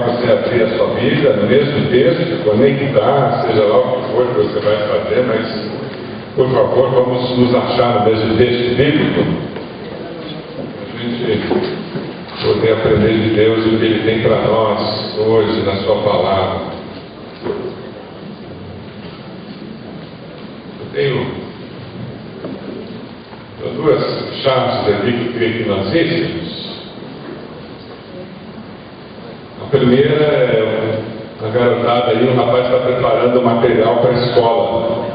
convidar você a abrir a sua Bíblia no mesmo texto, conectar, seja lá o que for que você vai fazer, mas, por favor, vamos nos achar no mesmo texto bíblico. A gente poder aprender de Deus o que Ele tem para nós hoje na Sua palavra. Eu tenho duas chaves aqui que eu queria que nós víssemos. A primeira é a garotada aí, o rapaz está preparando material para a escola.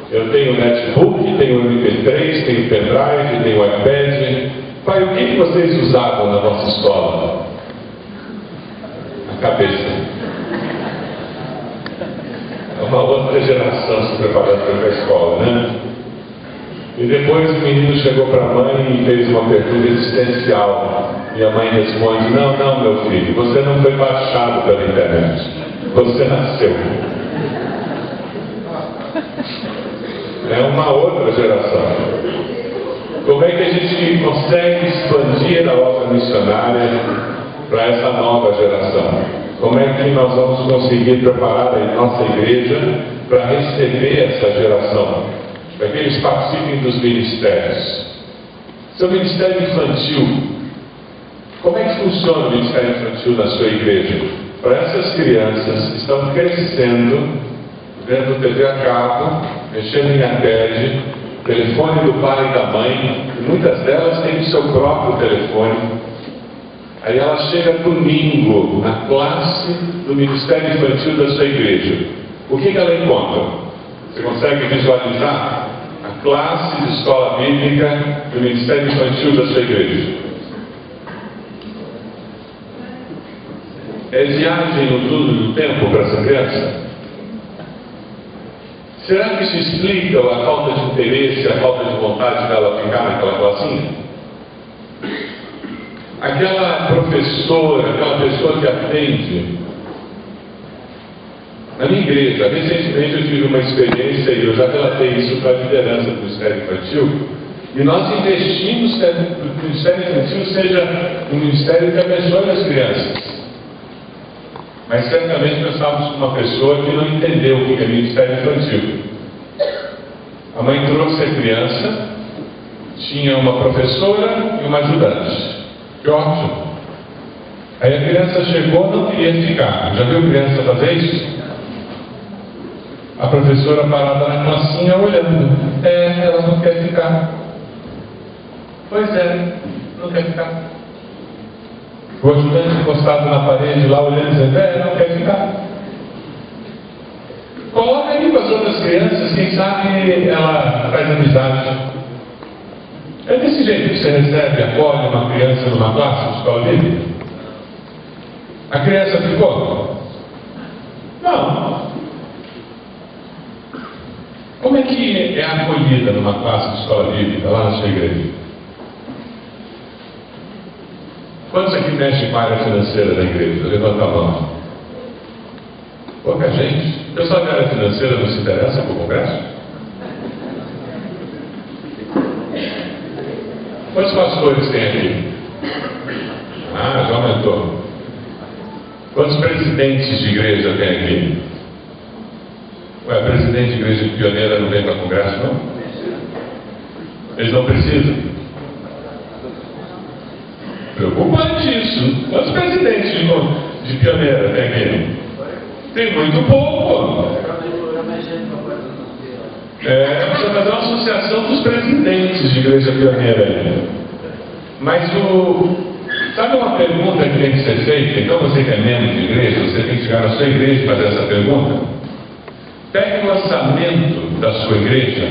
Eu tenho netbook, tenho MP3, tenho pendrive, tenho iPad. Pai, o que vocês usavam na vossa escola? A cabeça. É uma outra geração se preparando para a escola, né? E depois o menino chegou para a mãe e fez uma pergunta existencial. E a mãe responde: não, meu filho, você não foi baixado pela internet. Você nasceu. É uma outra geração. Como é que a gente consegue expandir a obra missionária para essa nova geração? Como é que nós vamos conseguir preparar a nossa igreja para receber essa geração? Para que eles participem dos ministérios. Seu ministério infantil, como é que funciona o ministério infantil na sua igreja? Para essas crianças que estão crescendo, vendo TV a cabo, mexendo em iPad, telefone do pai e da mãe, e muitas delas têm o seu próprio telefone. Aí ela chega domingo na classe do ministério infantil da sua igreja. O que ela encontra? Você consegue visualizar a classe de escola bíblica do ministério infantil da sua igreja? É viagem no túnel do tempo para essa criança? Será que isso explica a falta de interesse, a falta de vontade dela ficar naquela classinha? Aquela professora, aquela pessoa que atende. Na minha igreja, recentemente eu tive uma experiência e eu já relatei isso para a liderança do Ministério Infantil, e nós investimos que o Ministério Infantil seja um ministério que abençoe as crianças. Mas certamente nós estávamos com uma pessoa que não entendeu o que é Ministério Infantil. A mãe trouxe a criança, tinha uma professora e uma ajudante. Que ótimo! Aí a criança chegou e não queria ficar. Já viu criança fazer isso? A professora parada na classinha olhando. Ela não quer ficar. Pois é, não quer ficar. O ajudante encostado na parede lá olhando e dizendo: não quer ficar. Coloca aí com as outras crianças, quem sabe ela faz amizade. É desse jeito que você recebe e acolhe uma criança numa classe de escola bíblica? A criança ficou? Não. Como é que é acolhida numa classe de escola bíblica lá na sua igreja? Quantos aqui mexem com a área financeira da igreja? Levanta a mão. Pouca gente. O pessoal da área financeira não se interessa por congresso? Quantos pastores tem aqui? Já aumentou. Quantos presidentes de igreja tem aqui? Ué, presidente de igreja pioneira não vem para congresso, não? Eles não precisam. Preocupante isso. Quantos presidentes de pioneira tem aqui? Tem muito pouco. Precisa fazer uma associação dos presidentes de igreja pioneira. Mas sabe uma pergunta que tem que ser feita? Então você que é membro de igreja, você tem que chegar na sua igreja e fazer essa pergunta. Pegue o orçamento da sua igreja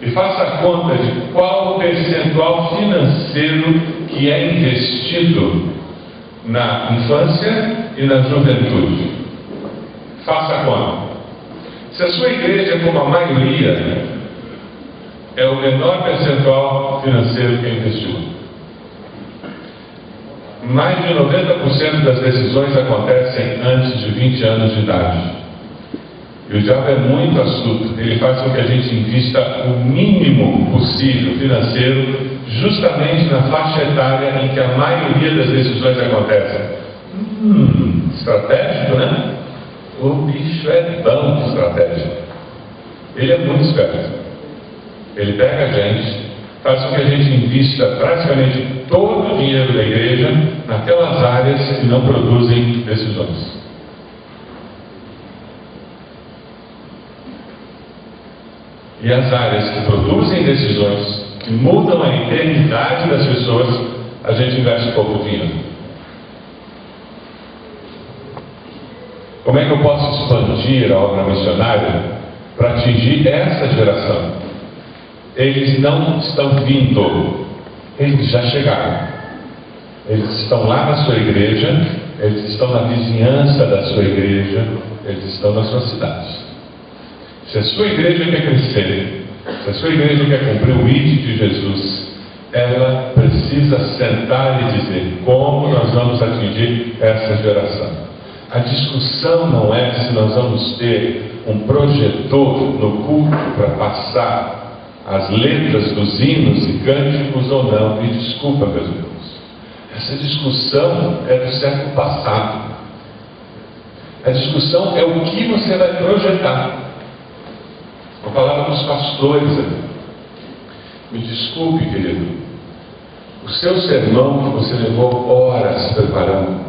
e faça a conta de qual o percentual financeiro que é investido na infância e na juventude. Faça a conta. Se a sua igreja, como a maioria, é o menor percentual financeiro que é investido. Mais de 90% das decisões acontecem antes de 20 anos de idade. E o diabo é muito astuto. Ele faz com que a gente invista o mínimo possível financeiro justamente na faixa etária em que a maioria das decisões acontecem. Estratégico, né? O bicho é bom de estratégia. Ele é muito esperto. Ele pega a gente, faz com que a gente invista praticamente todo o dinheiro da igreja naquelas áreas que não produzem decisões. E as áreas que produzem decisões, que mudam a eternidade das pessoas, a gente investe pouco dinheiro. Como é que eu posso expandir a obra missionária para atingir essa geração? Eles não estão vindo, eles já chegaram. Eles estão lá na sua igreja, eles estão na vizinhança da sua igreja, eles estão na sua cidade. Se a sua igreja quer crescer, se a sua igreja quer cumprir o ID de Jesus, ela precisa sentar e dizer como nós vamos atingir essa geração. A discussão não é se nós vamos ter um projetor no culto para passar as letras dos hinos e cânticos ou não. Me desculpa, meus irmãos. Essa discussão é do século passado. A discussão é o que você vai projetar. Uma palavra dos pastores aqui. Me desculpe, querido. O seu sermão que você levou horas preparando,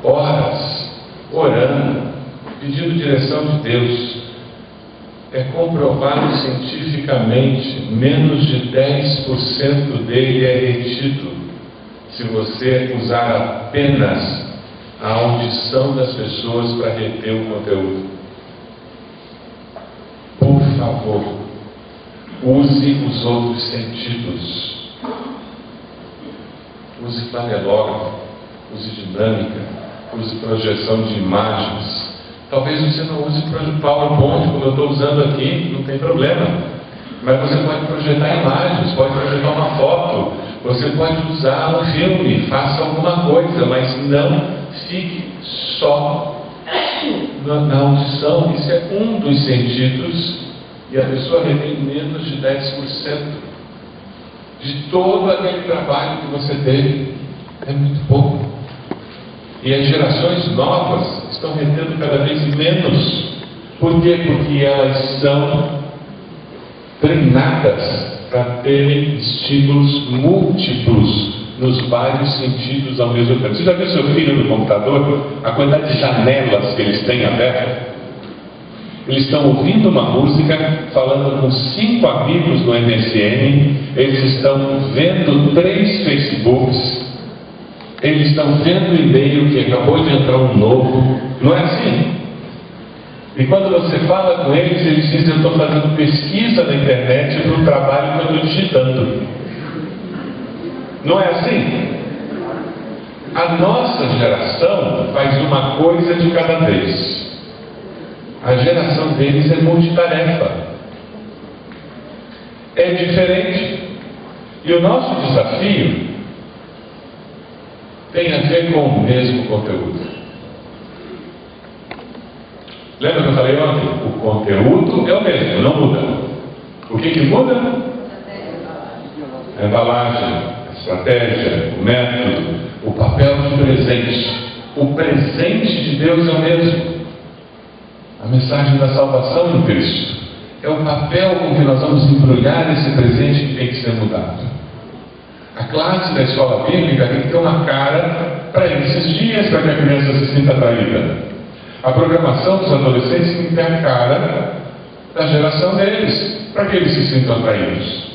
horas orando, pedindo direção de Deus, é comprovado cientificamente, menos de 10% dele é retido se você usar apenas a audição das pessoas para reter o conteúdo. Por favor, use os outros sentidos. Use flanelógrafo, use dinâmica, use projeção de imagens. Talvez você não use PowerPoint como eu estou usando aqui, não tem problema. Mas você pode projetar imagens, pode projetar uma foto, você pode usar um filme, faça alguma coisa, mas não fique só na audição. Isso é um dos sentidos e a pessoa retém menos de 10% de todo aquele trabalho que você teve. É muito pouco. E as gerações novas estão retendo cada vez menos. Por quê? Porque elas são treinadas para terem estímulos múltiplos nos vários sentidos ao mesmo tempo. Você já viu seu filho no computador? A quantidade de janelas que eles têm abertas? Eles estão ouvindo uma música, falando com 5 amigos no MSN, eles estão vendo 3 Facebooks, eles estão vendo o e-mail que acabou de entrar um novo. Não é assim? E quando você fala com eles, eles dizem: eu estou fazendo pesquisa na internet para o trabalho que eu estou digitando. Não é assim? A nossa geração faz uma coisa de cada vez. A geração deles é multitarefa. É diferente. E o nosso desafio tem a ver com o mesmo conteúdo. Lembra que eu falei ontem? O conteúdo é o mesmo, não muda. O que muda? A embalagem, a estratégia, o método, o papel de presente. O presente de Deus é o mesmo. A mensagem da salvação em Cristo é o papel com que nós vamos embrulhar esse presente que tem que ser mudado. A classe da escola bíblica tem que ter uma cara para esses dias, para que a criança se sinta atraída. A programação dos adolescentes tem que ter a cara da geração deles, para que eles se sintam atraídos.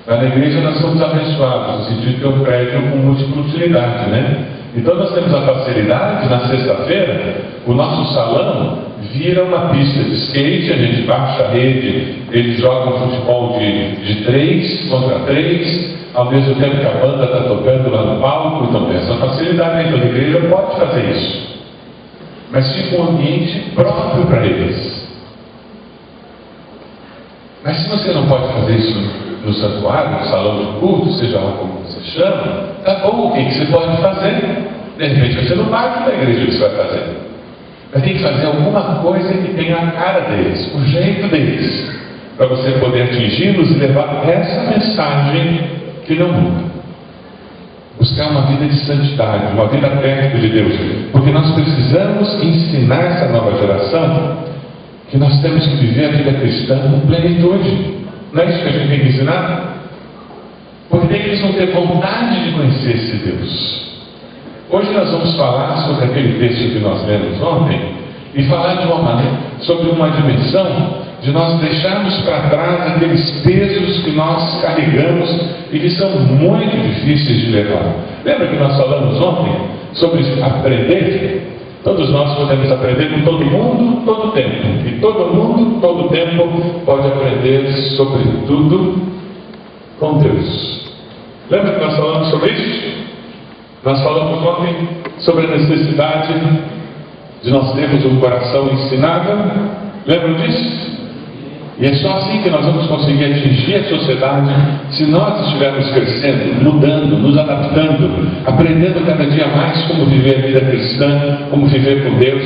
Mas na igreja nós somos abençoados, no sentido que é um prédio com múltipla utilidade, né? Então nós temos a facilidade, na sexta-feira, o nosso salão vira uma pista de skate, a gente baixa a rede, eles jogam futebol de 3 contra 3, ao mesmo tempo que a banda está tocando lá no palco. Então tem essa facilidade, então a igreja pode fazer isso. Mas fica um ambiente próprio para eles. Mas se você não pode fazer isso no santuário, no salão de culto, seja lá como você chama, tá bom, o que você pode fazer? De repente você não parte da igreja que você vai fazer. Mas tem que fazer alguma coisa que tenha a cara deles, o jeito deles, para você poder atingi-los e levar essa mensagem que não muda. buscar uma vida de santidade, uma vida perto de Deus, porque nós precisamos ensinar essa nova geração que nós temos que viver a vida cristã com plenitude. Não é isso que a gente tem que ensinar? Porque daí eles vão ter vontade de conhecer esse Deus. Hoje nós vamos falar sobre aquele texto que nós lemos ontem e falar de uma maneira, sobre uma dimensão de nós deixarmos para trás aqueles pesos que nós carregamos e que são muito difíceis de levar. Lembra que nós falamos ontem sobre aprender? Todos nós podemos aprender com todo mundo, todo tempo. E todo mundo, todo tempo, pode aprender sobre tudo com Deus. Lembra que nós falamos sobre isso? Nós falamos ontem sobre a necessidade de nós termos um coração ensinável. Lembram disso? E é só assim que nós vamos conseguir atingir a sociedade, se nós estivermos crescendo, mudando, nos adaptando, aprendendo cada dia mais como viver a vida cristã, como viver com Deus.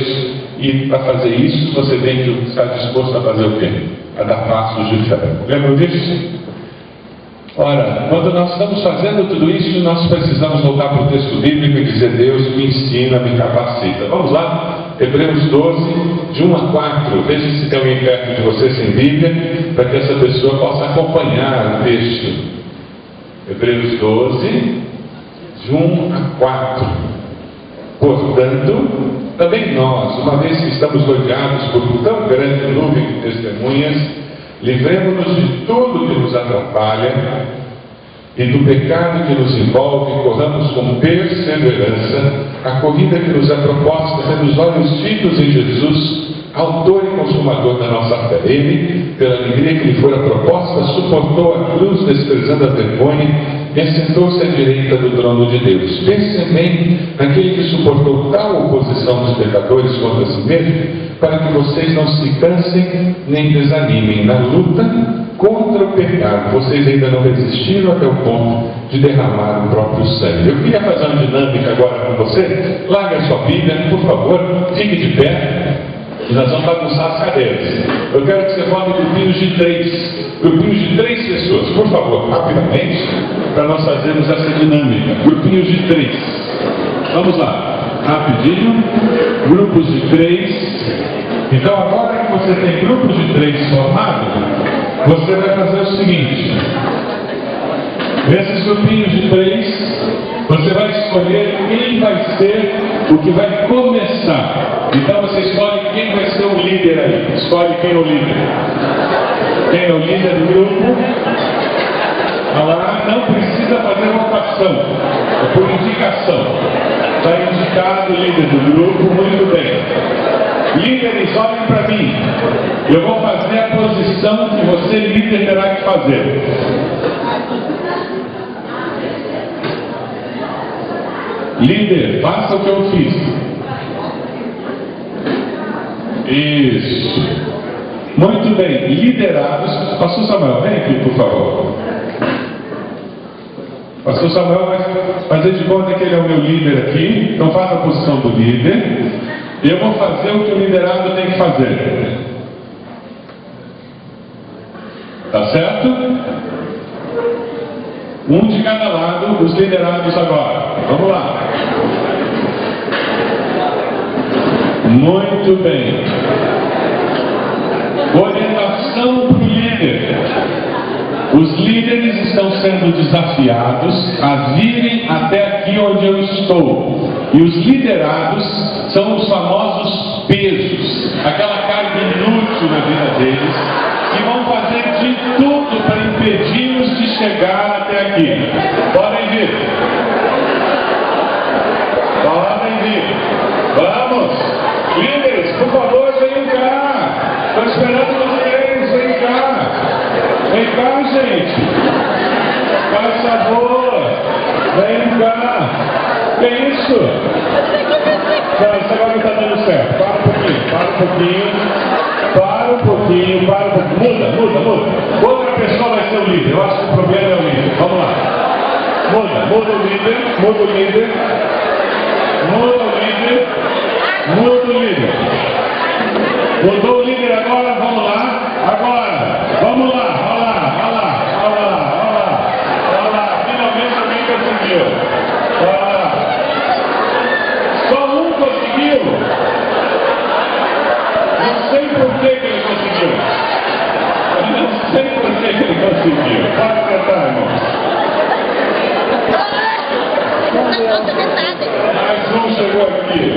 E para fazer isso, você tem que estar disposto a fazer o quê? A dar passos de fé. Lembram disso? Ora, quando nós estamos fazendo tudo isso, nós precisamos voltar para o texto bíblico e dizer: Deus me ensina, me capacita. Vamos lá? Hebreus 12, de 1 a 4. Veja se tem alguém perto de você sem Bíblia, para que essa pessoa possa acompanhar o texto. Hebreus 12, de 1 a 4. Portanto, também nós, uma vez que estamos rodeados por tão grande nuvem de testemunhas, livremos-nos de tudo que nos atrapalha e do pecado que nos envolve, e corramos com perseverança a corrida que nos é proposta, tendo os olhos fitos em Jesus, autor e consumador da nossa fé. Ele, pela alegria que lhe fora proposta, suportou a cruz, desprezando a vergonha, e assentou-se à direita do trono de Deus. Pense também naquele que suportou tal oposição dos pecadores contra si mesmo, para que vocês não se cansem nem desanimem na luta contra o pecado. Vocês ainda não resistiram até o ponto de derramar o próprio sangue. Eu queria fazer uma dinâmica agora com você. Largue a sua Bíblia, por favor, fique de pé e nós vamos bagunçar as cadeiras. Eu quero que você forme grupinhos de três pessoas, por favor, rapidamente, para nós fazermos essa dinâmica. Grupinhos de 3. Vamos lá, rapidinho, grupos de 3. Então, agora que você tem grupos de 3 formados, você vai fazer o seguinte: nesses grupinhos de 3, você vai escolher quem vai ser o que vai começar. Então você escolhe quem vai ser o líder aí. Escolhe quem é o líder. Quem é o líder do grupo? Olha lá, não precisa fazer votação, é por indicação. Está indicado o líder do grupo, muito bem. Líderes, olhem para mim. Eu vou fazer a posição que você, líder, terá que fazer. Líder, faça o que eu fiz. Isso. Muito bem. Liderados. Pastor Samuel, vem aqui, por favor. Pastor Samuel vai fazer de conta que ele é o meu líder aqui. Então faça a posição do líder. Eu vou fazer o que o liderado tem que fazer. Tá certo? Um de cada lado, os liderados agora. Vamos lá. Muito bem. Orientação para o líder. Os líderes estão sendo desafiados a virem até aqui onde eu estou. E os liderados são os famosos pesos, aquela carga inútil na vida deles, que vão fazer de tudo para impedir-nos de chegar até aqui. Podem vir. Podem vir. Vamos. Líderes, por favor, venham cá. Estou esperando vocês. Vem cá. Vem cá, gente. Faz favor. Vem cá. Que isso? Não, isso agora não está dando certo. Para um pouquinho. Muda. Outra pessoa vai ser o líder. Eu acho que o problema é o líder. Vamos lá. Muda o líder. Mudou o líder agora, vamos lá. Vamos lá. Finalmente alguém conseguiu. Mais um chegou aqui.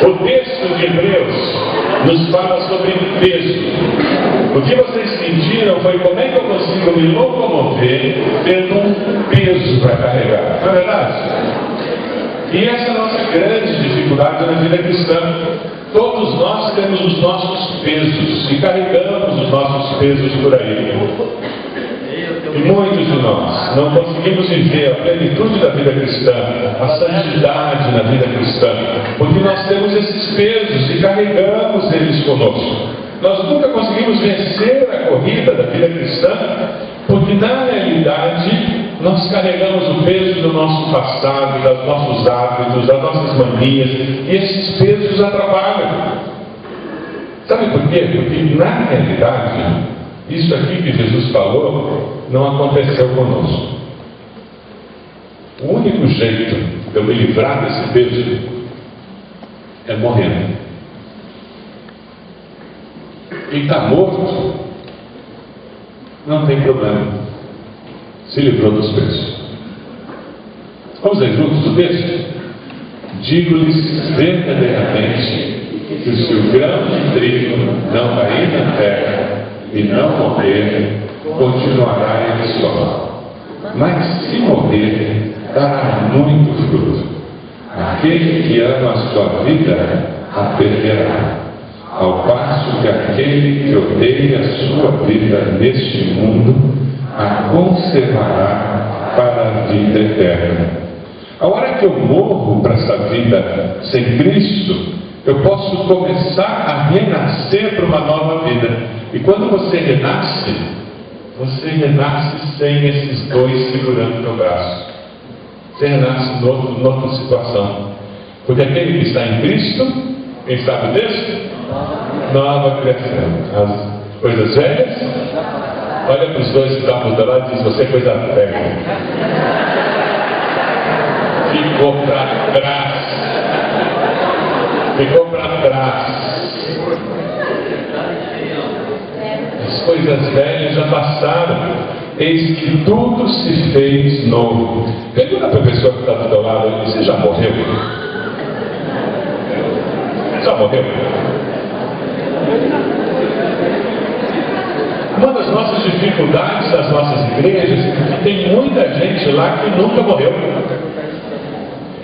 O texto de Hebreus nos fala sobre peso. O que vocês sentiram foi como é que eu consigo me locomover tendo um peso para carregar. Não é verdade? E essa é a nossa grande dificuldade na vida cristã. Todos nós temos os nossos pesos e carregamos os nossos pesos por aí. E muitos de nós não conseguimos viver a plenitude da vida cristã, a santidade na vida cristã, porque nós temos esses pesos e carregamos eles conosco. Nós nunca conseguimos vencer a corrida da vida cristã, porque na realidade nós carregamos o peso do nosso passado, dos nossos hábitos, das nossas manias, e esses pesos atrapalham. Sabe por quê? Porque na realidade, isso aqui que Jesus falou não aconteceu conosco. O único jeito de eu me livrar desse peso é morrendo. Quem está morto não tem problema, se livrou dos pesos. Vamos ler juntos o texto? Digo-lhes verdadeiramente que se o grão de trigo não cair na terra e não morrer, continuará ele só. Mas se morrer, dará muito fruto. Aquele que ama a sua vida, a perderá. Ao passo que aquele que odeia a sua vida neste mundo, a conservará para a vida eterna. A hora que eu morro para essa vida sem Cristo, eu posso começar a renascer para uma nova vida. E quando você renasce sem esses dois segurando o teu braço. Você renasce noutra situação. Porque aquele que está em Cristo, quem sabe disso? Nova criação. As coisas velhas, olha para os dois que estão do lado e diz: você é coisa velha. Ficou para trás. Ficou para trás. As coisas velhas já passaram. Eis que tudo se fez novo. Pergunta para a pessoa que está do teu lado: você já morreu? Já morreu? Uma das nossas dificuldades das nossas igrejas é que tem muita gente lá que nunca morreu.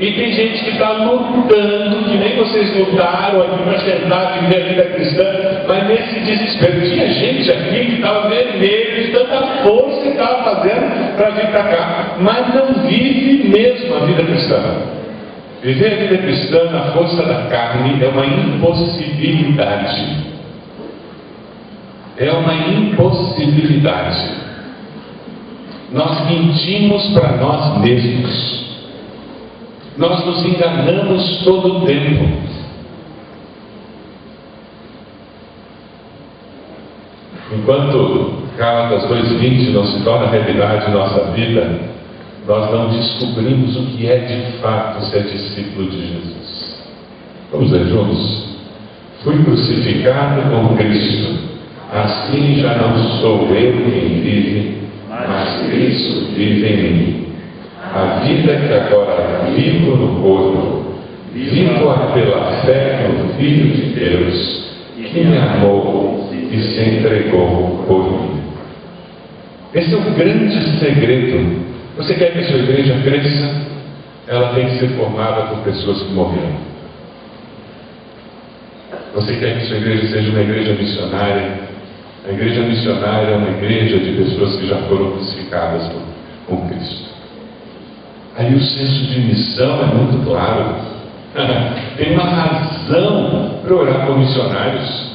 E tem gente que está lutando, que nem vocês lutaram aqui para tentar viver a vida cristã, mas nesse desespero. Tinha gente aqui que estava vermelho de tanta força que estava fazendo para vir para cá, mas não vive mesmo a vida cristã. Viver a vida cristã na força da carne é uma impossibilidade. É uma impossibilidade. Nós mentimos para nós mesmos. Nós nos enganamos todo o tempo. Enquanto Gálatas 2:20 não se torna realidade em nossa vida, nós não descobrimos o que é de fato ser discípulo de Jesus. Vamos ler juntos? Fui crucificado com Cristo, assim já não sou eu quem vive, mas Cristo vive em mim. A vida que agora vivo no corpo, vivo-a pela fé no Filho de Deus, que me amou e se entregou por mim. Esse é o grande segredo. Você quer que a sua igreja cresça? Ela tem que ser formada por pessoas que morreram. Você quer que a sua igreja seja uma igreja missionária? A igreja missionária é uma igreja de pessoas que já foram crucificadas com Cristo. Aí o senso de missão é muito claro. Tem uma razão para orar por missionários.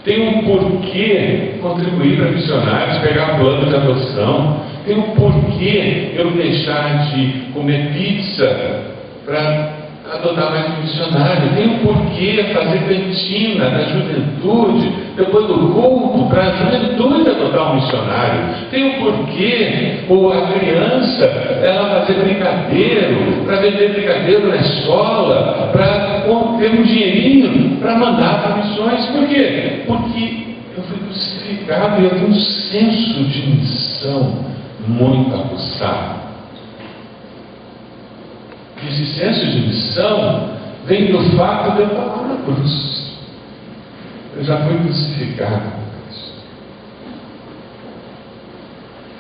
Tem um porquê contribuir para missionários, pegar plano de adoção. Tem um porquê eu deixar de comer pizza para adotar mais um missionário, tem um porquê fazer cantina na juventude, depois do culto, para a juventude adotar um missionário. Tem um porquê a criança ela fazer brigadeiro, para vender brigadeiro na escola, para ter um dinheirinho para mandar para missões. Por quê? Porque eu fui crucificado e eu tenho um senso de missão muito aguçado. Esse senso de missão vem do fato de eu estar na cruz. Eu já fui crucificado com Cristo.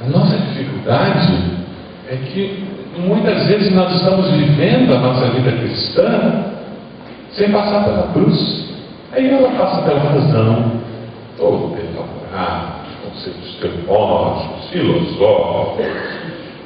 A nossa dificuldade é que muitas vezes nós estamos vivendo a nossa vida cristã sem passar pela cruz. Aí ela passa pela razão, todo elaborado, conceitos teológicos, filosóficos,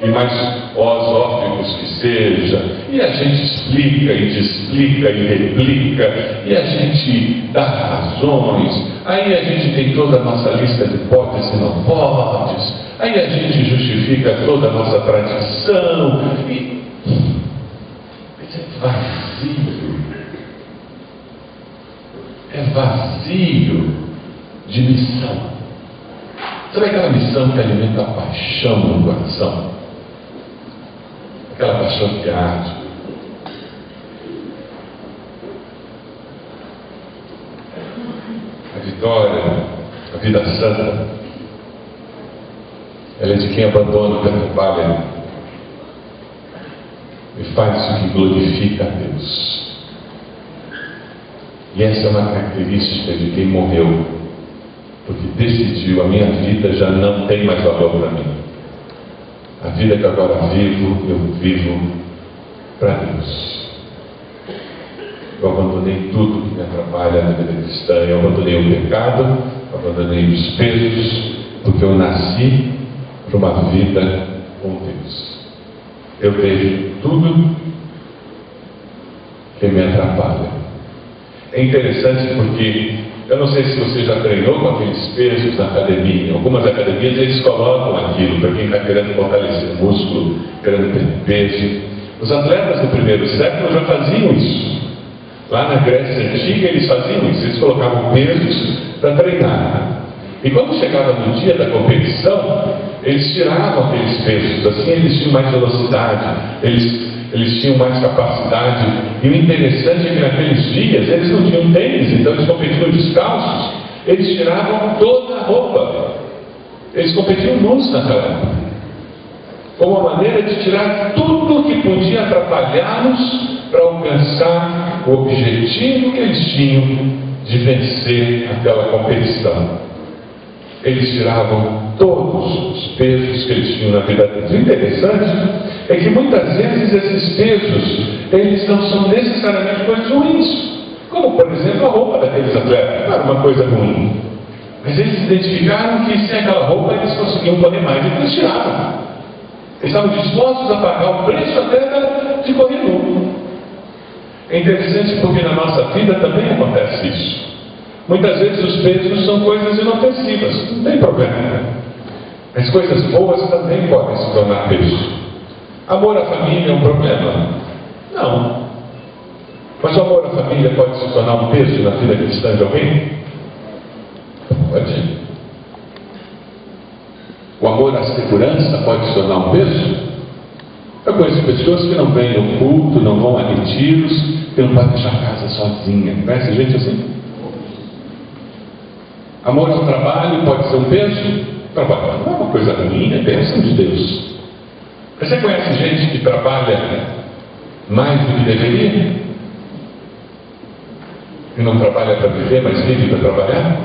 e mais filosóficos que seja, e a gente explica e desexplica e replica, e a gente dá razões, aí a gente tem toda a nossa lista de podes e não podes, aí a gente justifica toda a nossa tradição, e é vazio de missão. Sabe aquela missão que alimenta a paixão no coração? Aquela paixão que arde. A vitória, a vida santa, ela é de quem abandona o que atrapalha e faz o que glorifica a Deus. E essa é uma característica de quem morreu, porque decidiu: a minha vida já não tem mais valor para mim. A vida que agora vivo, eu vivo para Deus. Eu abandonei tudo que me atrapalha na vida cristã. Eu abandonei o pecado, abandonei os pesos, porque eu nasci para uma vida com Deus. Eu vejo tudo que me atrapalha. É interessante porque eu não sei se você já treinou com aqueles pesos na academia. Algumas academias eles colocam aquilo para quem está querendo fortalecer músculo, querendo ter peso. Os atletas do primeiro século já faziam isso. Lá na Grécia Antiga eles faziam isso. Eles colocavam pesos para treinar. E quando chegava no dia da competição, eles tiravam aqueles pesos. Assim eles tinham mais velocidade, eles tinham mais capacidade. E o interessante é que naqueles dias eles não tinham tênis, então eles competiam descalços. Eles tiravam toda a roupa. Eles competiam nus naquela época, como uma maneira de tirar tudo que podia atrapalhá-los para alcançar o objetivo que eles tinham de vencer aquela competição. Eles tiravam todos os pesos que eles tinham na vida deles. O interessante é que muitas vezes esses pesos, eles não são necessariamente coisas ruins. Como, por exemplo, a roupa daqueles atletas. Não era uma coisa ruim. Mas eles identificaram que sem aquela roupa eles conseguiam correr mais. Então eles tiravam. Eles estavam dispostos a pagar o preço até de correr nu. É interessante porque na nossa vida também acontece isso. Muitas vezes os pesos são coisas inofensivas, não tem problema. As coisas boas também podem se tornar peso. Amor à família é um problema? Não. Mas o amor à família pode se tornar um peso na vida cristã de alguém? Pode. O amor à segurança pode se tornar um peso? Eu conheço pessoas que não vêm no culto, não vão a retiros, que não podem deixar a casa sozinha. Conhece gente assim? Amor ao trabalho pode ser um peso? Trabalho não é uma coisa ruim, é bênção de Deus. Você conhece gente que trabalha mais do que deveria? Que não trabalha para viver, mas vive para trabalhar?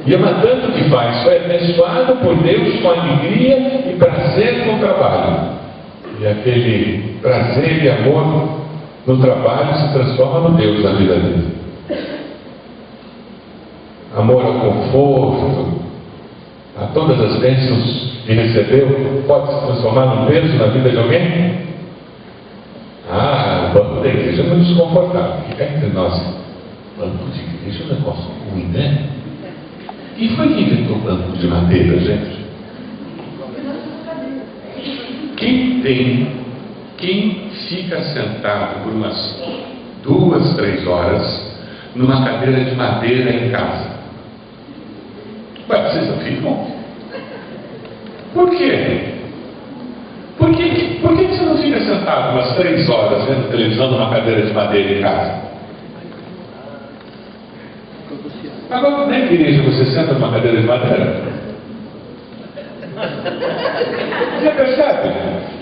E ama tanto que faz, só é abençoado por Deus com alegria e prazer no trabalho. E aquele prazer e amor no trabalho se transforma no Deus na vida dele. Amor ao conforto, a todas as bênçãos que recebeu, pode se transformar num peso na vida de alguém? O banco da igreja é muito desconfortável. Fica entre nós. Banco de igreja é um negócio ruim, né? Quem foi que inventou banco de madeira, gente? Quem fica sentado por umas 2, 3 horas numa cadeira de madeira em casa? Ué, vocês não ficam? Por quê? Por que você não fica sentado umas 3 horas vendo televisão numa cadeira de madeira em casa? Agora, na igreja, você senta numa cadeira de madeira? Você percebe?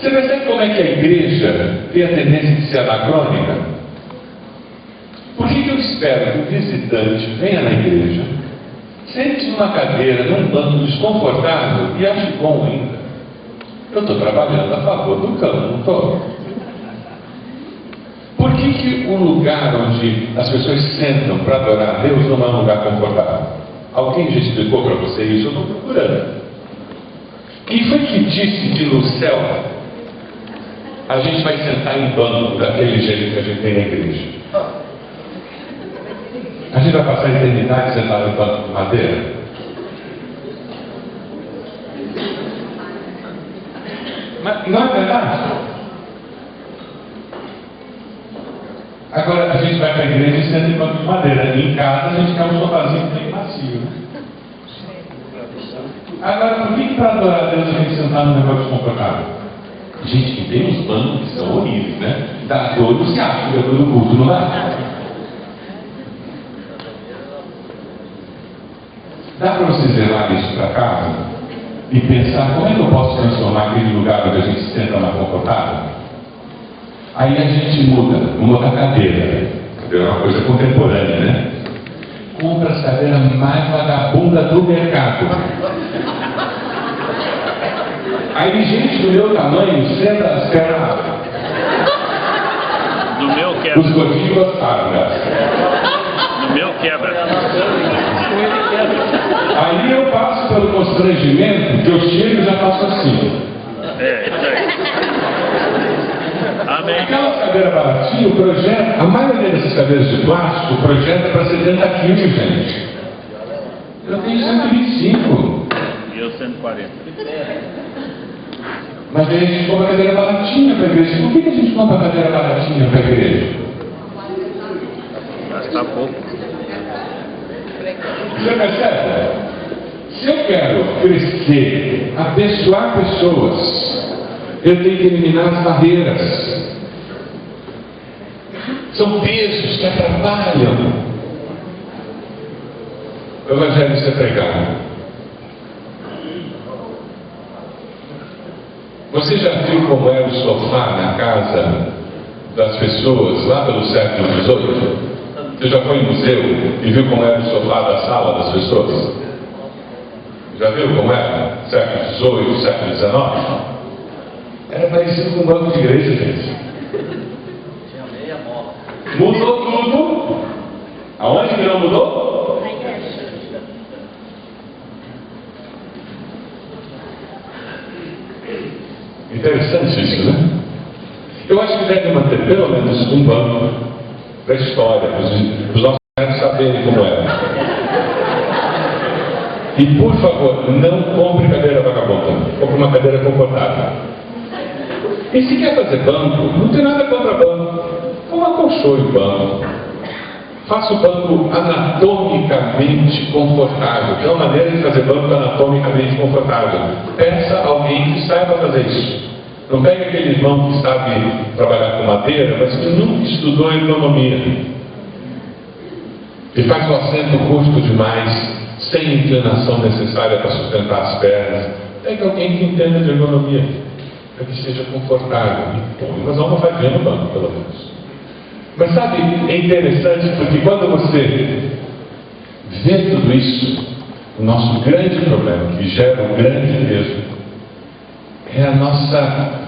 Você percebe como é que a igreja tem a tendência de ser anacrônica? Por que eu espero que o visitante venha na igreja, sente numa cadeira, num banco desconfortável e ache bom ainda? Eu estou trabalhando a favor do cão, não estou? Por que o lugar onde as pessoas sentam para adorar a Deus não é um lugar confortável? Alguém já explicou para você isso? Eu estou procurando. Quem foi que disse que no céu a gente vai sentar em banco daquele jeito que a gente tem na igreja? A gente vai passar a eternidade sentado em banco de madeira? Mas não é verdade? Agora a gente vai para a igreja e senta em banco de madeira. Em casa a gente quer um sofazinho bem macio, né? Agora, por que para adorar a Deus a gente sentar num negócio desconfortável? Gente, que tem uns bancos que são horríveis, né? Dá dor no ciático depois do culto, não dá? Dá para vocês levar isso para casa e pensar como é que eu posso transformar aquele lugar onde a gente senta mais confortável? Aí a gente muda, vamos botar cadeira. Cadeira é uma coisa contemporânea, né? Compra a cadeira mais vagabunda do mercado. Aí gente do meu tamanho senta as pernas. No meu quebra. Os gordinhos gostaram, né? No meu quebra. Aí eu passo pelo constrangimento que eu chego e já faço assim. É, isso aí. Amém. Aquela cadeira baratinha, o projeto, a maioria dessas cadeiras de plástico, o projeto é para 70 quilos, gente. Eu tenho 125. E eu 140. Mas aí a gente compra cadeira baratinha para a igreja. Por que a gente compra cadeira baratinha para a igreja? Gastar pouco. Você percebe? Se eu quero crescer, abençoar pessoas, eu tenho que eliminar as barreiras. São pesos que atrapalham o evangelho ser pregado. Você já viu como era o sofá na casa das pessoas lá pelo século XVIII? Você já foi em museu e viu como era o sofá da sala das pessoas? Já viu como era? Século XVIII, século XIX? Era parecido com um banco de igreja, gente. Mudou tudo. Aonde que não mudou? Na igreja. Interessante isso, né? Eu acho que deve manter pelo menos um banco da história, para os nossos netos saberem como era. E por favor, não compre cadeira vagabunda, compre uma cadeira confortável. E se quer fazer banco, não tem nada contra banco. Não acolchoe o banco. Faça o banco anatomicamente confortável. É uma maneira de fazer banco anatomicamente confortável. Peça alguém que saiba fazer isso. Não pegue aquele irmão que sabe trabalhar com madeira, mas que nunca estudou economia. E faz o assento curto demais, sem a inclinação necessária para sustentar as pernas. Pegue alguém que entenda de economia, para que seja confortável. E põe umas almofadinhas no banco, pelo menos. Mas sabe, é interessante porque quando você vê tudo isso, o nosso grande problema, que gera um grande peso, é a nossa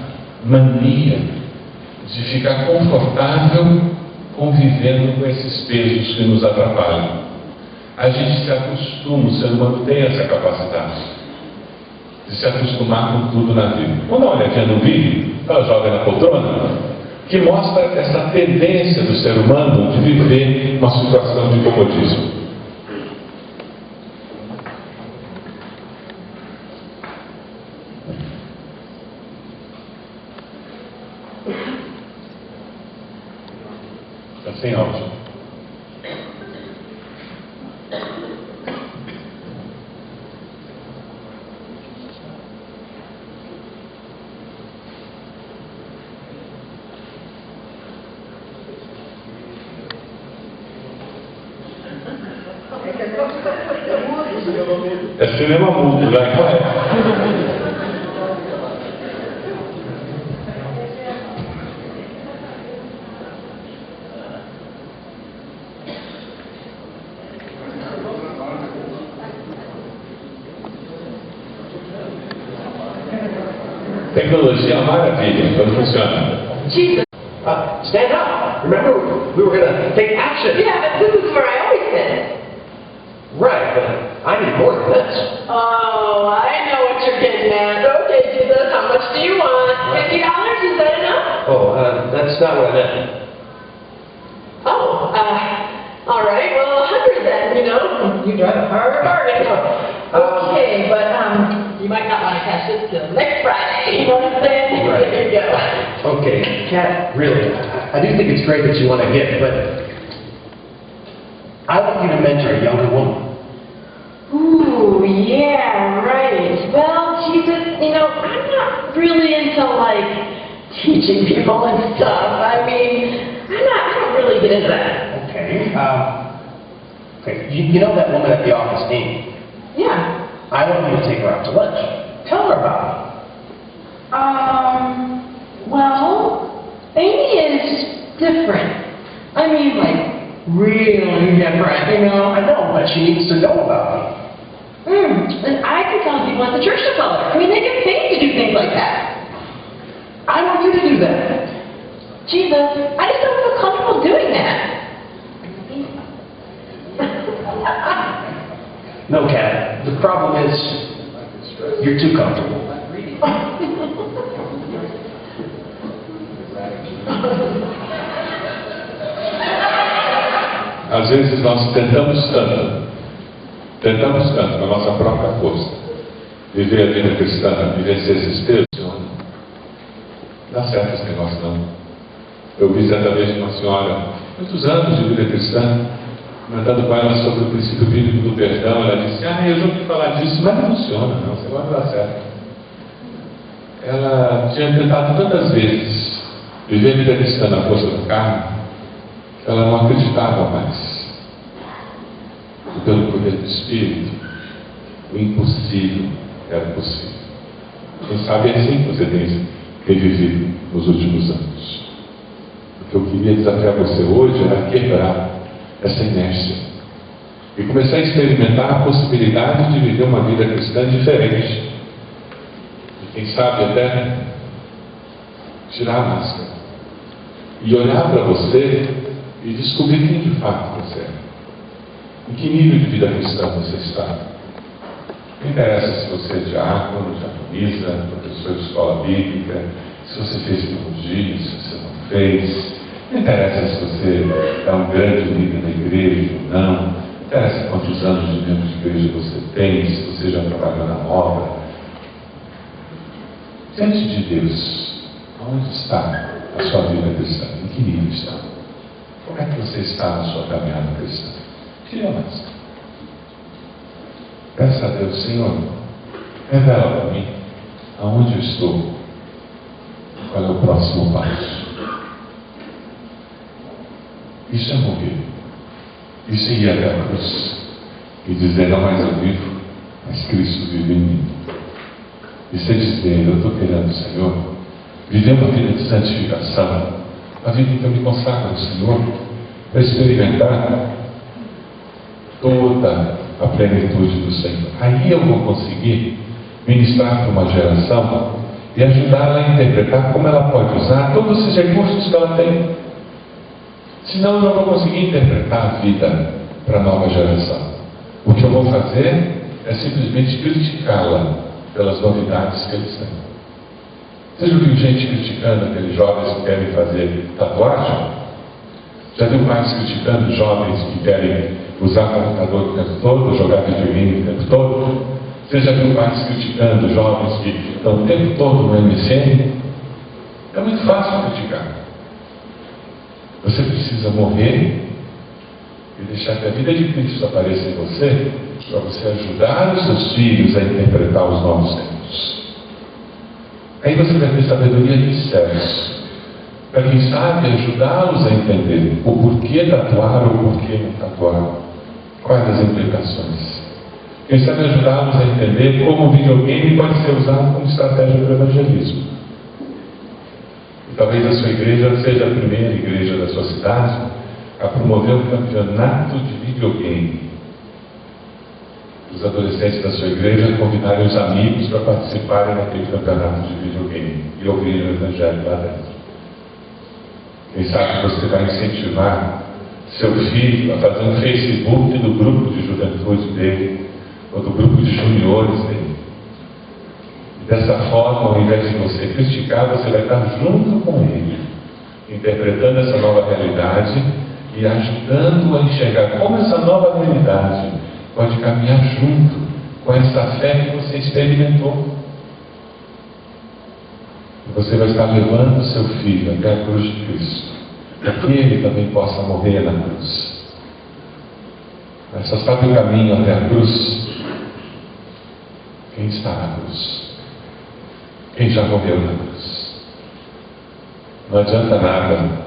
mania de ficar confortável convivendo com esses pesos que nos atrapalham. A gente se acostuma, o ser humano tem essa capacidade de se acostumar com tudo na vida. Vamos dar uma olhadinha no vídeo, ela joga na poltrona, que mostra essa tendência do ser humano de viver uma situação de comodismo. É cinema mudo, né? Tecnologia é uma maravilha, quando funciona. Jesus. Stand up. Remember, we were going to take action. Yeah, but this is where I always sit. Right, but I need more than this. Oh, I know what you're getting at. Okay, Jesus, how much do you want? $50? Is that enough? Oh, that's not what I meant. Oh, all right. Well, 100 then, you know. You drive a hard bargain. Okay, but you might not want to catch this till next Friday. You know what I'm saying? Right. There you go. Okay, Kat, really, I do think it's great that you want to give, but I want you to mentor a younger woman. Ooh, yeah, right. Well, Jesus, you know, I'm not really into, like, teaching people and stuff. I mean, I don't really get into that. Okay, you know that woman at the office, Amy? Yeah. I want you to take her out to lunch. Tell her about me. Well, Amy is different. I mean, like, really different, you know? I know, but she needs to know about me. And I can tell people at the church to tell her. I mean, they get paid to do things like that. I want you to do that. Jesus, I just don't feel comfortable doing that. No, Kat, the problem is you're too comfortable. Às vezes nós tentamos tanto, com a nossa própria força, viver a vida cristã e vencer esses pesos. Não dá certo esse negócio, não. Eu vi certa vez uma senhora, muitos anos de vida cristã, comentando com ela sobre o princípio bíblico do perdão. Ela disse: eu já ouvi falar disso, mas não funciona, não, esse negócio não dá certo. Ela tinha tentado tantas vezes viver a vida cristã na força do carne, que ela não acreditava mais. E pelo poder do Espírito, o impossível era possível. Quem sabe é assim que você tem vivido nos últimos anos. O que eu queria desafiar você hoje era quebrar essa inércia e começar a experimentar a possibilidade de viver uma vida cristã diferente. E quem sabe até tirar a máscara e olhar para você e descobrir quem de fato você é. Em que nível de vida cristã você está? Não interessa se você é diácono, diaconisa, professor de escola bíblica, se você fez teologia, se você não fez. Não interessa se você é um grande líder da igreja ou não. Não interessa quantos anos de membro de igreja você tem, se você já trabalhou na obra. Diante de Deus, onde está a sua vida cristã? Em que nível está? Como é que você está na sua caminhada cristã? Tira a máscara. Peça a Deus: Senhor, revela para mim aonde eu estou, qual é o próximo passo. Isso é morrer. Isso é ir até a cruz e dizer: não mais eu vivo, mas Cristo vive em mim. Isso é dizer: eu estou querendo, Senhor, viver uma vida de santificação, a vida que eu me consagro ao Senhor, para experimentar toda a plenitude do Senhor. Aí eu vou conseguir ministrar para uma geração e ajudá-la a interpretar como ela pode usar todos esses recursos que ela tem. Senão eu não vou conseguir interpretar a vida para a nova geração. O que eu vou fazer é simplesmente criticá-la pelas novidades que eles têm. Você já viu gente criticando aqueles jovens que querem fazer tatuagem? Já viu pais criticando jovens que querem usar computador o tempo todo, jogar videogame o tempo todo? Você já viu pais criticando jovens que estão o tempo todo no MSN? É muito fácil criticar. Você precisa morrer e deixar que a vida de Cristo apareça em você, para você ajudar os seus filhos a interpretar os novos tempos. Aí você vai ter sabedoria dos céus, para quem sabe ajudá-los a entender o porquê tatuar ou o porquê não tatuar, Quais as implicações? Quem sabe ajudá-los a entender como o videogame pode ser usado como estratégia para o evangelismo. E talvez a sua igreja seja a primeira igreja da sua cidade a promover um campeonato de videogame. Os adolescentes da sua igreja convidarem os amigos para participarem daquele campeonato de videogame e ouvirem o evangelho lá dentro. Quem sabe você vai incentivar seu filho a fazer um Facebook do grupo de juventude dele, ou do grupo de juniores dele. E dessa forma, ao invés de você criticar, você vai estar junto com ele, interpretando essa nova realidade e ajudando a enxergar como essa nova realidade pode caminhar junto com essa fé que você experimentou. E você vai estar levando seu filho até a cruz de Cristo, para que ele também possa morrer na cruz. Mas só sabe o caminho até a cruz quem está na cruz, quem já morreu na cruz. Não adianta nada.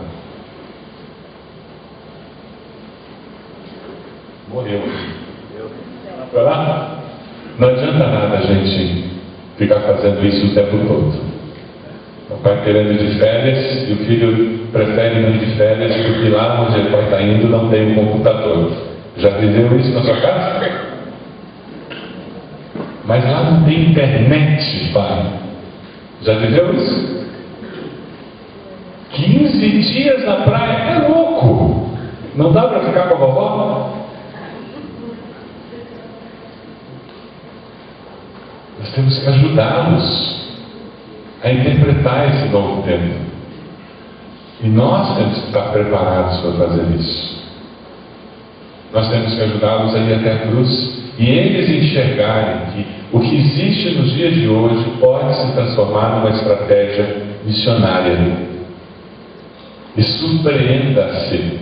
Morreu. Vai lá? Não adianta nada a gente ficar fazendo isso o tempo todo. O pai querendo ir de férias e o filho prefere não ir de férias porque lá onde ele vai estar indo não tem um computador. Já viveu isso na sua casa? Mas lá não tem internet, pai. Já viveu isso? 15 dias na praia é louco. Não dá para ficar com a vovó? Nós temos que ajudá-los a interpretar esse novo tempo. E nós temos que estar preparados para fazer isso. Nós temos que ajudá-los a ir até a cruz e eles enxergarem que o que existe nos dias de hoje pode se transformar numa estratégia missionária. E surpreenda-se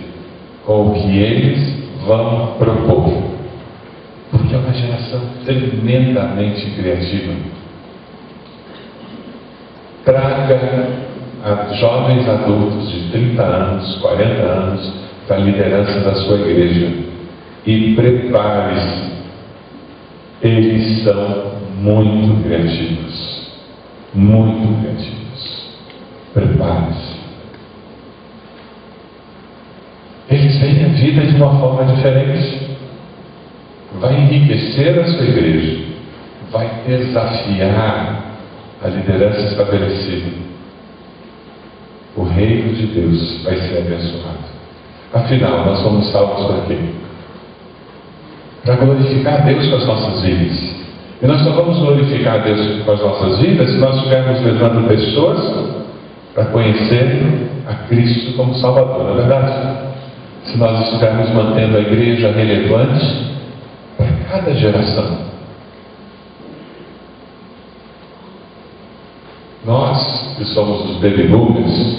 com o que eles vão propor. Porque é uma geração tremendamente criativa. Traga a jovens adultos de 30 anos, 40 anos para a liderança da sua igreja e prepare-se. Eles são muito criativos. Muito criativos. Prepare-se. Eles veem a vida de uma forma diferente. Vai enriquecer a sua igreja. Vai desafiar a liderança estabelecida. O reino de Deus vai ser abençoado. Afinal, nós somos salvos para quê? Para glorificar a Deus com as nossas vidas. E nós só vamos glorificar a Deus com as nossas vidas se nós estivermos levando pessoas para conhecer a Cristo como Salvador, não é verdade? Se nós estivermos mantendo a igreja relevante para cada geração. Nós que somos os baby boomers,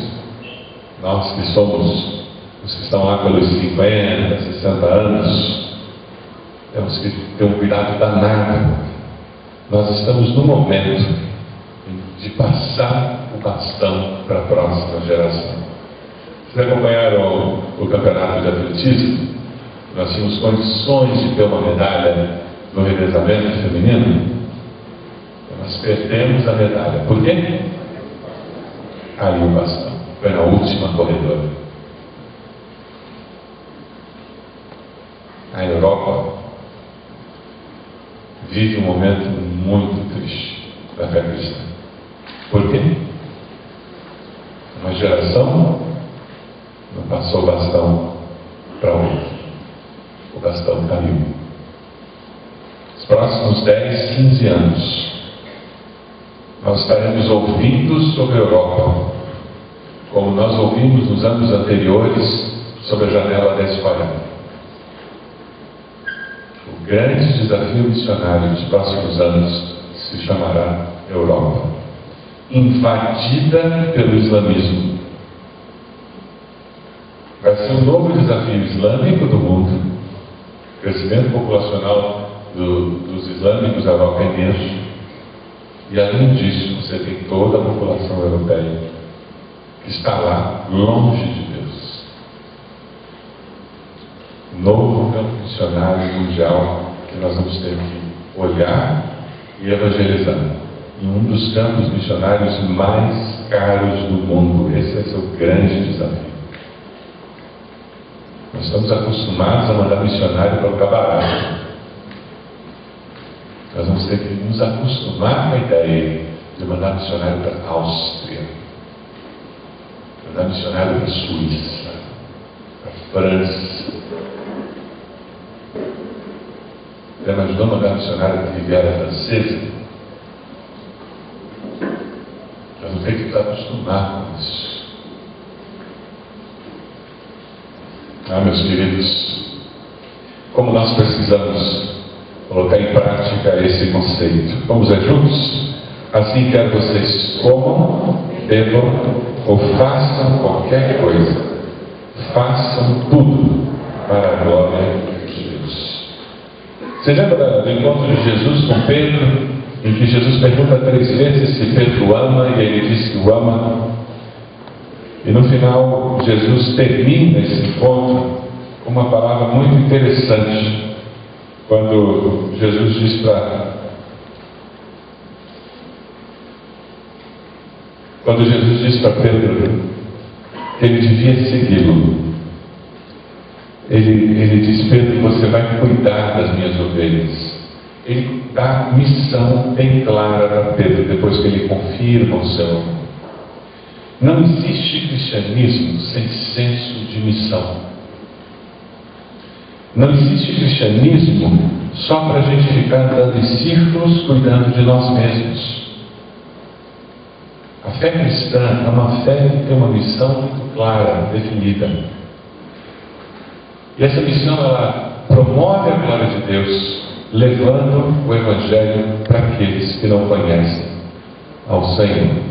nós que somos os que estão lá pelos 50, 60 anos, temos que ter um cuidado danado. Nós estamos no momento de passar o bastão para a próxima geração. Vocês acompanharam o campeonato de atletismo? Nós tínhamos condições de ter uma medalha no revezamento feminino. Nós perdemos a medalha. Por quê? Caiu o bastão. Foi na última corredora. A Europa vive um momento muito triste da fé cristã. Por quê? Uma geração não passou o bastão para outra. O bastão caiu. Nos próximos 10, 15 anos, nós estaremos ouvindo sobre a Europa, como nós ouvimos nos anos anteriores sobre a janela da Espanha. O grande desafio missionário dos próximos anos se chamará Europa, invadida pelo islamismo. Vai ser um novo desafio islâmico do mundo. O crescimento populacional dos islâmicos é algo imenso. E além disso, você tem toda a população europeia que está lá, longe de Deus. novo campo missionário mundial que nós vamos ter que olhar e evangelizar. Em um dos campos missionários mais caros do mundo. Esse vai ser o grande desafio. Nós estamos acostumados a mandar missionário para o cabaré. Nós vamos ter que nos acostumar com a ideia de mandar missionário para a Áustria, mandar missionário para a Suíça, para a França. Já imaginou mandar missionário para a Riviera Francesa? Nós vamos ter que estar acostumados com isso. Meus queridos, como nós precisamos colocar em prática esse conceito. Vamos ver juntos? Assim quer vocês comam, bebam ou façam qualquer coisa. Façam tudo para a glória de Deus. Você lembra do encontro de Jesus com Pedro, em que Jesus pergunta 3 vezes se Pedro ama, e ele diz que o ama? E no final, Jesus termina esse encontro com uma palavra muito interessante. Quando Jesus diz para Pedro que ele devia segui-lo, ele diz: Pedro, você vai cuidar das minhas ovelhas. Ele dá a missão bem clara para Pedro, depois que ele confirma o seu amor. Não existe cristianismo sem senso de missão. Não existe cristianismo só para a gente ficar andando em círculos cuidando de nós mesmos. A fé cristã é uma fé que tem uma missão muito clara, definida. E essa missão, ela promove a glória de Deus, levando o Evangelho para aqueles que não conhecem ao Senhor.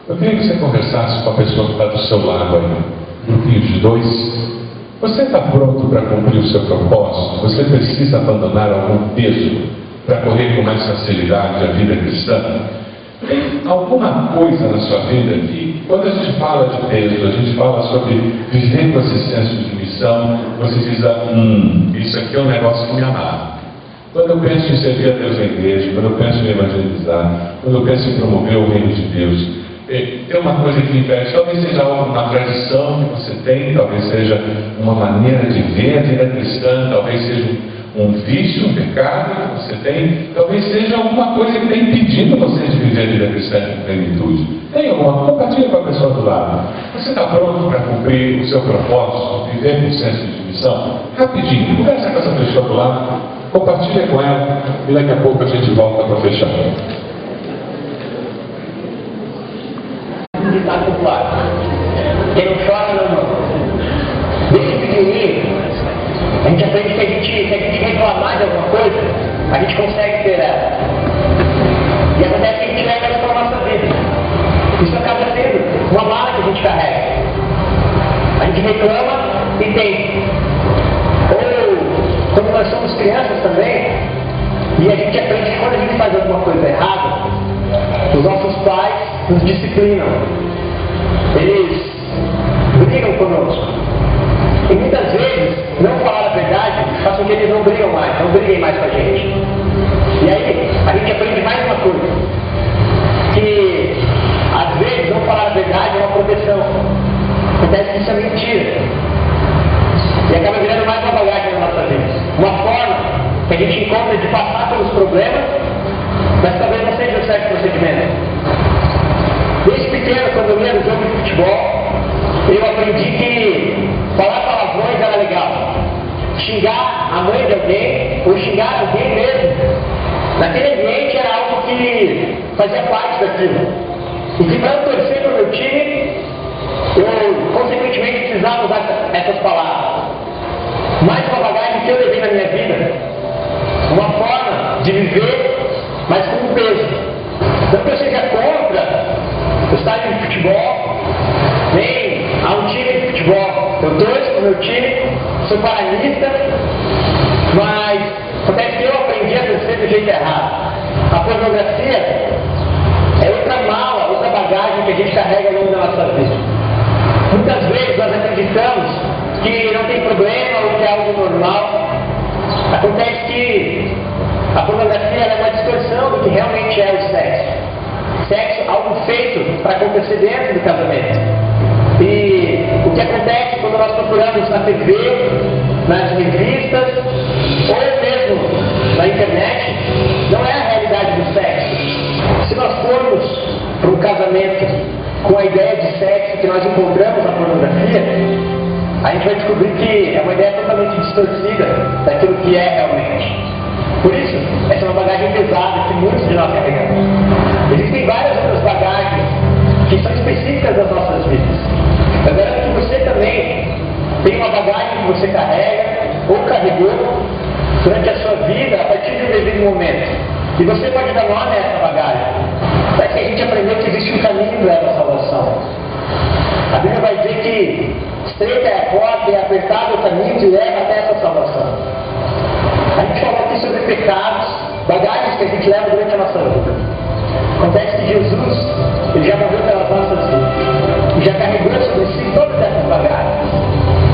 Eu queria que você conversasse com a pessoa que está do seu lado aí, grupinho de 2. Você está pronto para cumprir o seu propósito? Você precisa abandonar algum peso para correr com mais facilidade a vida cristã? Tem alguma coisa na sua vida que, quando a gente fala de peso, a gente fala sobre viver com esse senso de missão, você diz: isso aqui é um negócio que me amarra. Quando eu penso em servir a Deus na igreja, quando eu penso em evangelizar, quando eu penso em promover o reino de Deus, tem uma coisa que me impede. Talvez seja uma tradição que você tem, talvez seja uma maneira de ver a vida cristã, talvez seja um vício, um pecado que você tem, talvez seja alguma coisa que está impedindo você de viver a vida cristã com plenitude. Tem alguma? Compartilha com a pessoa do lado. Você está pronto para cumprir o seu propósito, viver com senso de missão? Rapidinho, conversa com essa pessoa do lado, compartilha com ela e daqui a pouco a gente volta para fechar. Ditado popular: quem não chora não mama. Desde pequenininho, a gente aprende que se a gente reclamar de alguma coisa, a gente consegue ter ela. E acontece que a gente leva ela para a nossa vida. Isso acaba sendo uma mala que a gente carrega. A gente reclama e tem. Ou, quando nós somos crianças também, e a gente aprende que quando a gente faz alguma coisa errada, os nossos pais nos disciplinam. Eles brigam conosco. E muitas vezes, não falar a verdade faz com que eles não briguem mais com a gente. E aí, a gente aprende mais uma coisa: que às vezes não falar a verdade é uma proteção. Acontece que isso é mentira. E acaba virando mais uma bagagem na nossa vida. Uma forma que a gente encontra de passar pelos problemas, mas talvez não seja o certo procedimento. Desde pequeno, quando eu ia no jogo de futebol, eu aprendi que falar palavrões era legal. Xingar a mãe de alguém, ou xingar alguém mesmo, naquele ambiente era algo que fazia parte daquilo. E que para eu torcer para o meu time, eu consequentemente precisava usar essas palavras. Mais uma bagagem que eu levei na minha vida, uma forma de viver, mas com um peso. Não que eu seja contra o estádio de futebol, nem a um time de futebol. Eu torço para o meu time, sou paranista, mas acontece que eu aprendi a torcer do jeito errado. A pornografia é outra mala, outra bagagem que a gente carrega ao longo da nossa vida. Muitas vezes nós acreditamos que não tem problema ou que é algo normal. Acontece que a pornografia é uma distorção do que realmente é o sexo. Sexo é algo feito para acontecer dentro do casamento. E o que acontece quando nós procuramos na TV, nas revistas, ou mesmo na internet, não é a realidade do sexo. Se nós formos para um casamento com a ideia de sexo que nós encontramos na pornografia, a gente vai descobrir que é uma ideia totalmente distorcida daquilo que é realmente. Por isso, essa é uma bagagem pesada que muitos de nós carregamos. Existem várias outras bagagens que são específicas das nossas vidas. Eu garanto que você também tem uma bagagem que você carrega ou carregou durante a sua vida a partir de um devido momento. E você pode dar nome a essa bagagem. Para que a gente aprendeu que existe um caminho para a salvação. A Bíblia vai dizer que estreita é a porta e apertado o caminho que leva até essa salvação. A gente fala aqui sobre pecados, bagagens que a gente leva durante a nossa vida. Acontece que Jesus, ele já morreu pelas nossas vidas. E já carregou sobre si todas essas bagagens.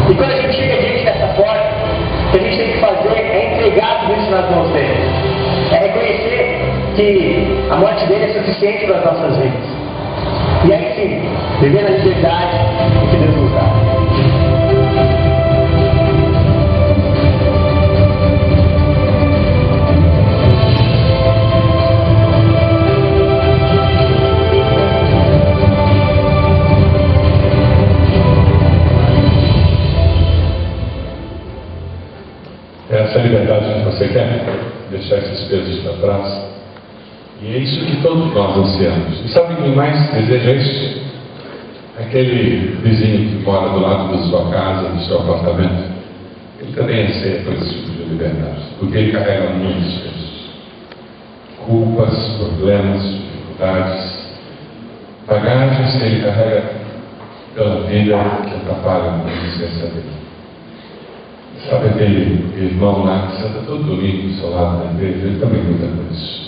E quando a gente chega diante dessa porta, o que a gente tem que fazer é entregar tudo isso nas mãos dele. É reconhecer que a morte dele é suficiente para as nossas vidas. E aí sim, viver na liberdade que Deus nos dá. Essa liberdade que você quer, deixar esses pesos para trás. E é isso que todos nós ansiamos. E sabe quem mais deseja isso? Aquele vizinho que mora do lado da sua casa, do seu apartamento. Ele também anseia por esse tipo de liberdade. Porque ele carrega muitos pesos. Culpas, problemas, dificuldades, bagagens que ele carrega pela vida que atrapalham a existência dele. Sabe aquele irmão lá que senta todo domingo do seu lado na igreja? Ele também luta com isso.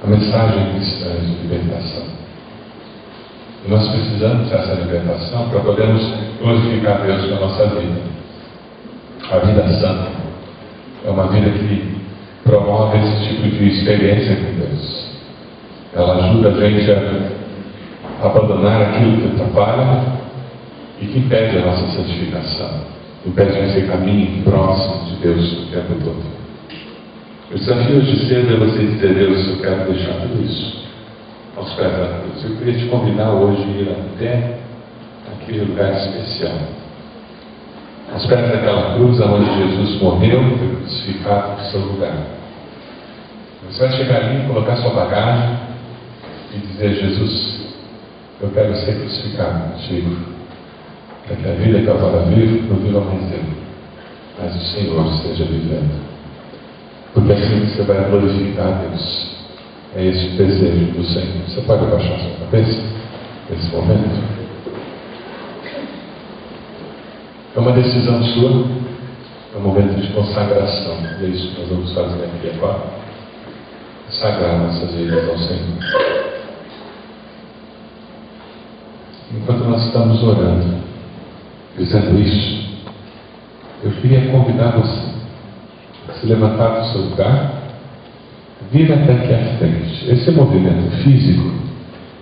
A mensagem cristã é de libertação. E nós precisamos dessa libertação para podermos glorificar Deus na nossa vida. A vida santa é uma vida que promove esse tipo de experiência com Deus. Ela ajuda a gente a abandonar aquilo que atrapalha e que impede a nossa santificação. Impede esse caminho próximo de Deus o tempo todo. O desafio de cedo é você dizer: Deus, eu quero deixar tudo isso aos pés da cruz. Eu queria te convidar hoje a ir até aquele lugar especial, aos pés daquela cruz onde Jesus morreu e foi crucificado no seu lugar. Você vai chegar ali, colocar sua bagagem e dizer: Jesus, eu quero ser crucificado contigo, para que a vida que eu agora vivo não viva mais eu, mas o Senhor esteja vivendo. Porque assim você vai glorificar Deus. É esse o desejo do Senhor. Você pode abaixar sua cabeça nesse momento? É uma decisão sua, é um momento de consagração. É isso que nós vamos fazer aqui agora. Consagrar nossas vidas ao Senhor. Enquanto nós estamos orando, dizendo isso, eu queria convidar você a se levantar do seu lugar, vir até aqui à frente. Esse movimento físico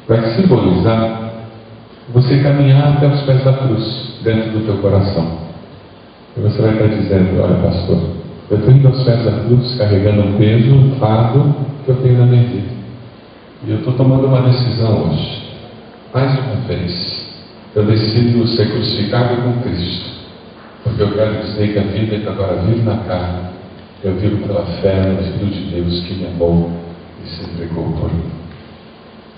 vai simbolizar você caminhar até os pés da cruz, dentro do teu coração. E você vai estar dizendo: olha, pastor, eu estou indo aos pés da cruz carregando um peso, um fardo que eu tenho na minha vida. E eu estou tomando uma decisão hoje. Mais uma vez, eu decido ser crucificado com Cristo, porque eu quero dizer que a vida que agora vivo na carne, eu vivo pela fé no Filho de Deus que me amou e se entregou por mim.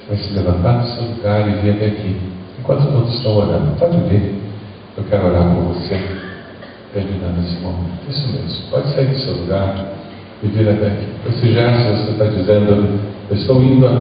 Você vai se levantar do seu lugar e vir até aqui, enquanto todos estão orando. Pode vir, eu quero orar por você, terminando esse momento. Isso mesmo, pode sair do seu lugar e vir até aqui. Esse gesto você está dizendo: eu estou indo